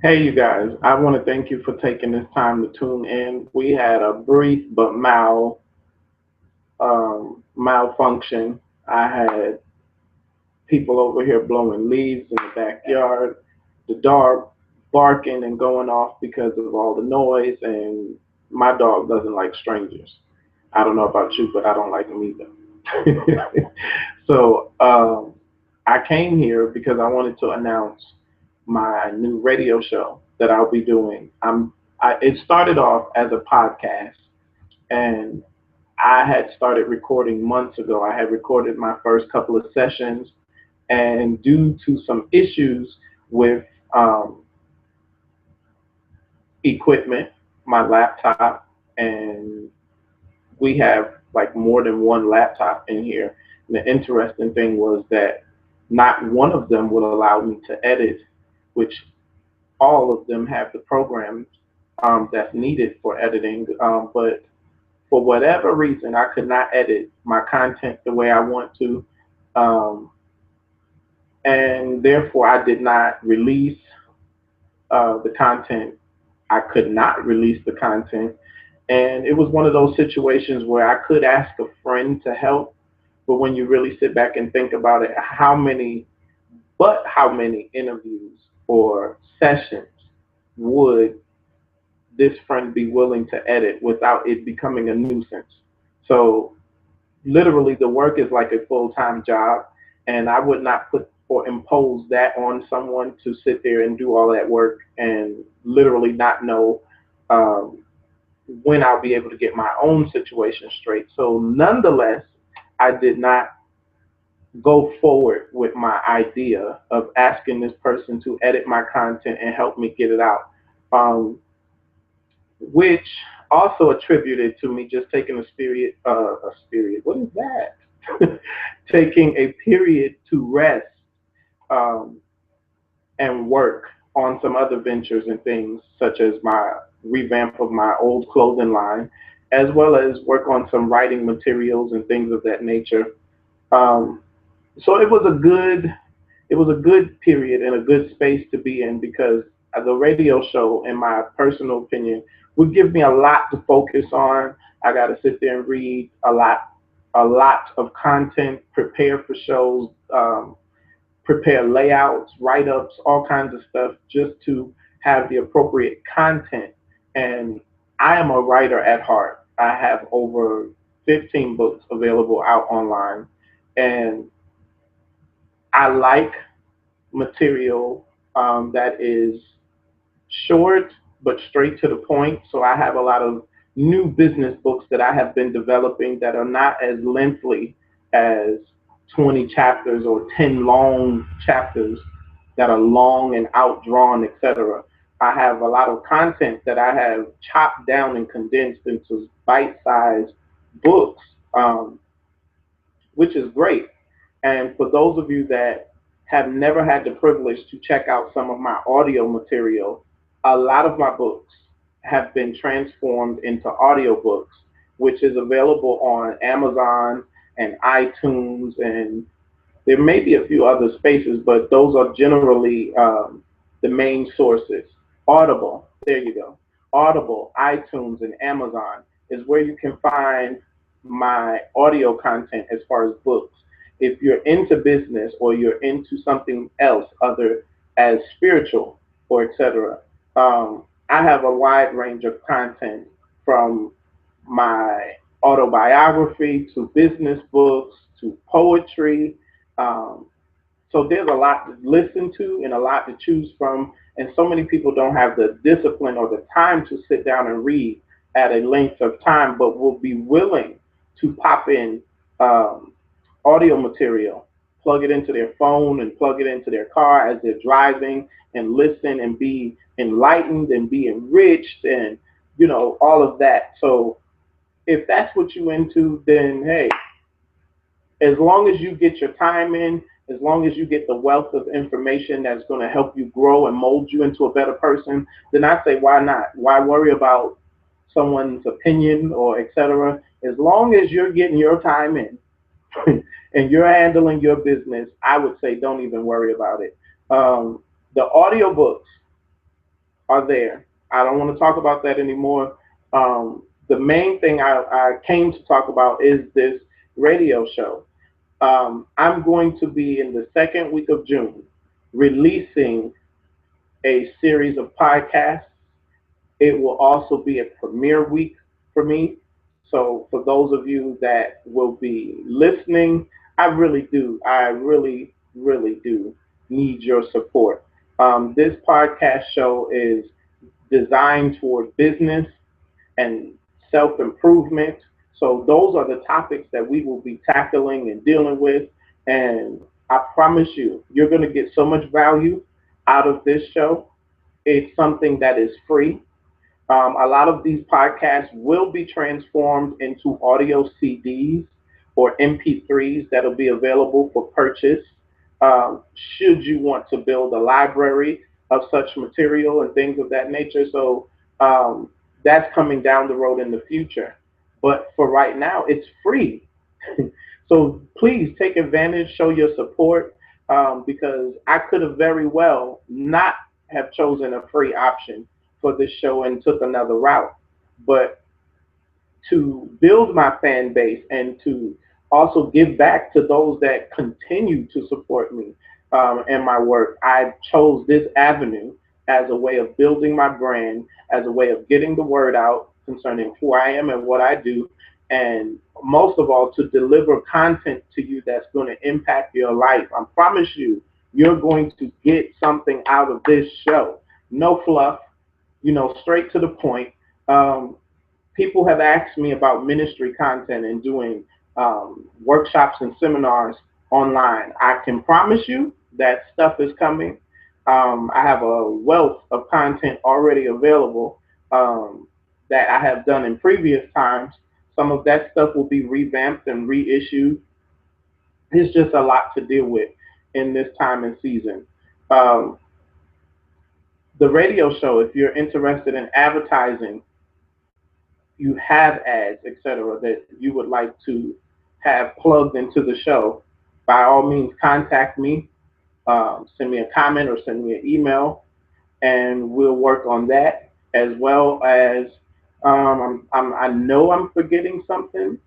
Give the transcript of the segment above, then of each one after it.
Hey, you guys, I want to thank you for taking this time to tune in. We had a brief but malfunction. I had people over here blowing leaves in the backyard, the dog barking and going off because of all the noise, and my dog doesn't like strangers. I don't know about you, but I don't like them either. So I came here because I wanted to announce my new radio show that I'll be doing. It started off as a podcast, and I had started recording months ago. I had recorded my first couple of sessions, and due to some issues with um, equipment, my laptop, and we have like more than one laptop in here. And the interesting thing was that not one of them would allow me to edit, which all of them have the programs that's needed for editing. But for whatever reason, I could not edit my content the way I want to. Um, and therefore, I did not release the content. I could not release the content. And it was one of those situations where I could ask a friend to help. But when you really sit back and think about it, how many interviews or sessions would this friend be willing to edit without it becoming a nuisance? So literally the work is like a full-time job, and I would not put or impose that on someone to sit there and do all that work and literally not know um, when I'll be able to get my own situation straight. So nonetheless, I did not go forward with my idea of asking this person to edit my content and help me get it out, which also attributed to me just taking what is that? Taking a period to rest um, and work on some other ventures and things, such as my revamp of my old clothing line, as well as work on some writing materials and things of that nature. Um, so it was a good period and a good space to be in because the radio show, in my personal opinion, would give me a lot to focus on. I got to sit there and read a lot of content, prepare for shows, prepare layouts, write ups, all kinds of stuff just to have the appropriate content. And I am a writer at heart. I have over 15 books available out online. And I like material that is short but straight to the point. So I have a lot of new business books that I have been developing that are not as lengthy as 20 chapters or 10 long chapters that are long and outdrawn, etc. I have a lot of content that I have chopped down and condensed into bite-sized books, um, which is great. And for those of you that have never had the privilege to check out some of my audio material, a lot of my books have been transformed into audiobooks, which is available on Amazon and iTunes, and there may be a few other spaces, but those are generally the main sources. Audible, there you go. Audible, iTunes, and Amazon is where you can find my audio content as far as books. If you're into business or you're into something else other as spiritual or etc., I have a wide range of content from my autobiography to business books to poetry. Um, so there's a lot to listen to and a lot to choose from. And so many people don't have the discipline or the time to sit down and read at a length of time, but will be willing to pop in um, audio material, plug it into their phone and plug it into their car as they're driving and listen and be enlightened and be enriched and, all of that. So if that's what you into, then hey, as long as you get your time in, as long as you get the wealth of information that's going to help you grow and mold you into a better person, then I say, why not? Why worry about someone's opinion or etc.? As long as you're getting your time in and you're handling your business, I would say don't even worry about it. The audiobooks are there. I don't want to talk about that anymore. The main thing I came to talk about is this radio show. I'm going to be in the second week of June releasing a series of podcasts. It will also be a premiere week for me. So for those of you that will be listening, I really do need your support. This podcast show is designed toward business and self improvement. So those are the topics that we will be tackling and dealing with. And I promise you, you're going to get so much value out of this show. It's something that is free. A lot of these podcasts will be transformed into audio CDs or MP3s that'll be available for purchase. Should you want to build a library of such material and things of that nature. So that's coming down the road in the future. But for right now, it's free. So please take advantage, show your support, because I could have very well not have chosen a free option for this show and took another route. But to build my fan base and to also give back to those that continue to support me and my work, I chose this avenue as a way of building my brand, as a way of getting the word out concerning who I am and what I do, and most of all, to deliver content to you that's going to impact your life. I promise you, you're going to get something out of this show. No fluff, straight to the point. Um, People have asked me about ministry content and doing workshops and seminars online. I can promise you that stuff is coming. I have a wealth of content already available that I have done in previous times. Some of that stuff will be revamped and reissued. It's just a lot to deal with in this time and season. Um, the radio show, if you're interested in advertising, you have ads, etc., that you would like to have plugged into the show, by all means, contact me. Send me a comment or send me an email, and we'll work on that as well as I know I'm forgetting something,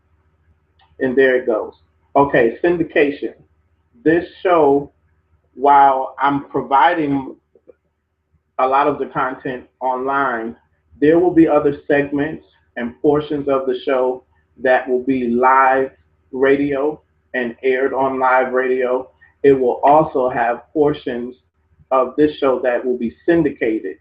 and there it goes. Okay, syndication. This show, while I'm providing a lot of the content online, there will be other segments and portions of the show that will be live radio and aired on live radio. It will also have portions of this show that will be syndicated.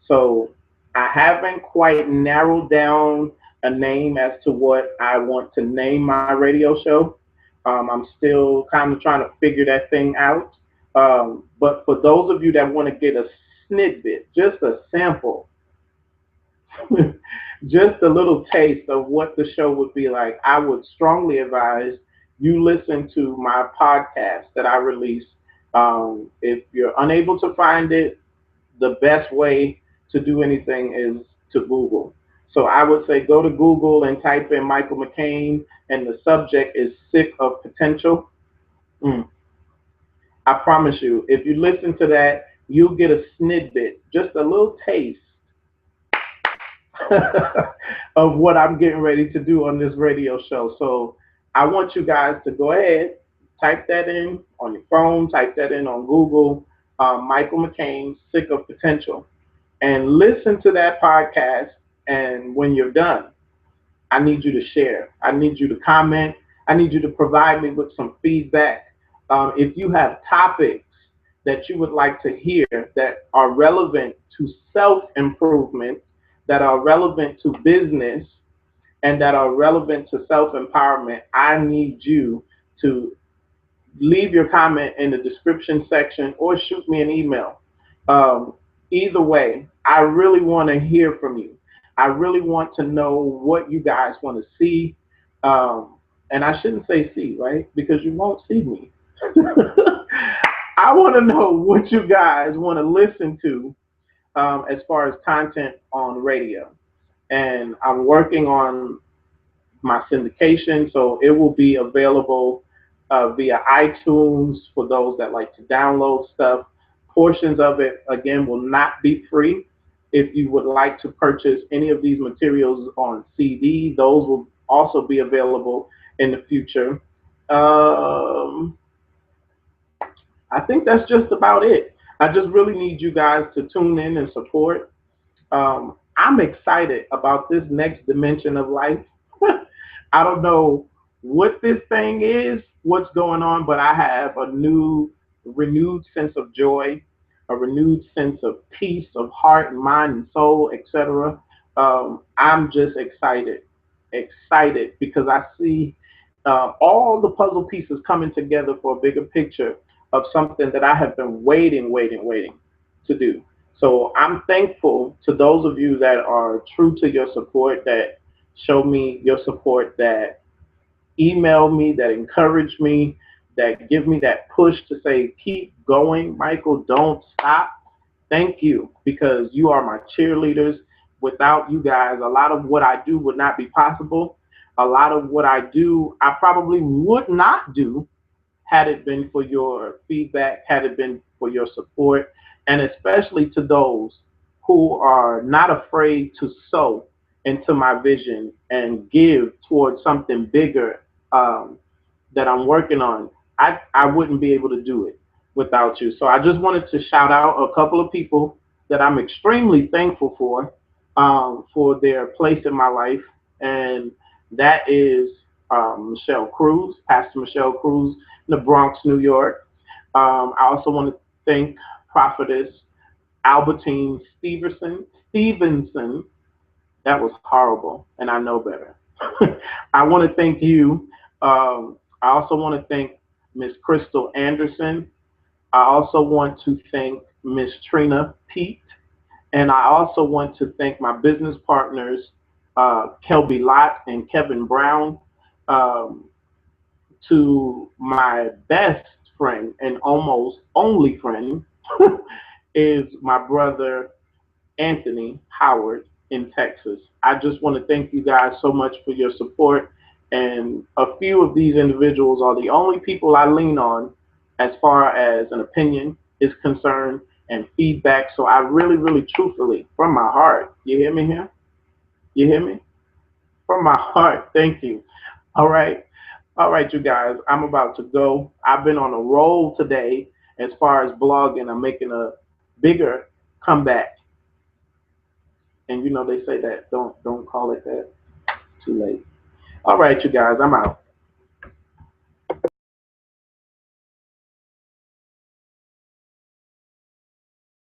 So I haven't quite narrowed down a name as to what I want to name my radio show. I'm still kind of trying to figure that thing out. But for those of you that want to get a snippet, just a sample, just a little taste of what the show would be like, I would strongly advise you listen to my podcast that I release. If you're unable to find it, the best way to do anything is to Google. So I would say go to Google and type in Michael McCain, and the subject is Sick of Potential. Mm. I promise you, if you listen to that, you'll get a snippet, just a little taste of what I'm getting ready to do on this radio show. So I want you guys to go ahead, type that in on your phone, type that in on Google, Michael McCain, Sick of Potential, and listen to that podcast. And when you're done, I need you to share. I need you to comment. I need you to provide me with some feedback. If you have topics that you would like to hear that are relevant to self-improvement, that are relevant to business, and that are relevant to self-empowerment, I need you to leave your comment in the description section or shoot me an email. Um, Either way, I really want to hear from you. I really want to know what you guys want to see. And I shouldn't say see, right? Because you won't see me. I want to know what you guys want to listen to as far as content on radio. And I'm working on my syndication, so it will be available via iTunes for those that like to download stuff. Portions of it, again, will not be free. If you would like to purchase any of these materials on CD, those will also be available in the future. Um, I think that's just about it. I just really need you guys to tune in and support. I'm excited about this next dimension of life. I don't know what this thing is, what's going on, but I have a renewed sense of joy, a renewed sense of peace of heart and mind and soul, etc. I'm just excited because I see all the puzzle pieces coming together for a bigger picture of something that I have been waiting to do. So I'm thankful to those of you that are true to your support, that show me your support, that email me, that encourage me, that give me that push to say, keep going, Michael, don't stop. Thank you, because you are my cheerleaders. Without you guys, a lot of what I do would not be possible. A lot of what I do, I probably would not do had it been for your feedback, had it been for your support, and especially to those who are not afraid to sow into my vision and give towards something bigger that I'm working on. I wouldn't be able to do it without you. So I just wanted to shout out a couple of people that I'm extremely thankful for their place in my life, and that is Michelle Cruz, Pastor Michelle Cruz, in the Bronx, New York. I also want to thank Prophetess Albertine Stevenson. That was horrible, and I know better. I want to thank you. I also want to thank Miss Crystal Anderson. I also want to thank Miss Trina Pete. And I also want to thank my business partners, Kelby Lott and Kevin Brown, um, to my best friend and almost only friend is my brother Anthony Howard in Texas. I just want to thank you guys so much for your support. And a few of these individuals are the only people I lean on as far as an opinion is concerned and feedback. So I really, truthfully, from my heart, you hear me here? You hear me? From my heart, thank you. All right. All right, you guys, I'm about to go. I've been on a roll today as far as blogging. I'm making a bigger comeback. And you know they say that don't call it that. Too late. All right, you guys, I'm out.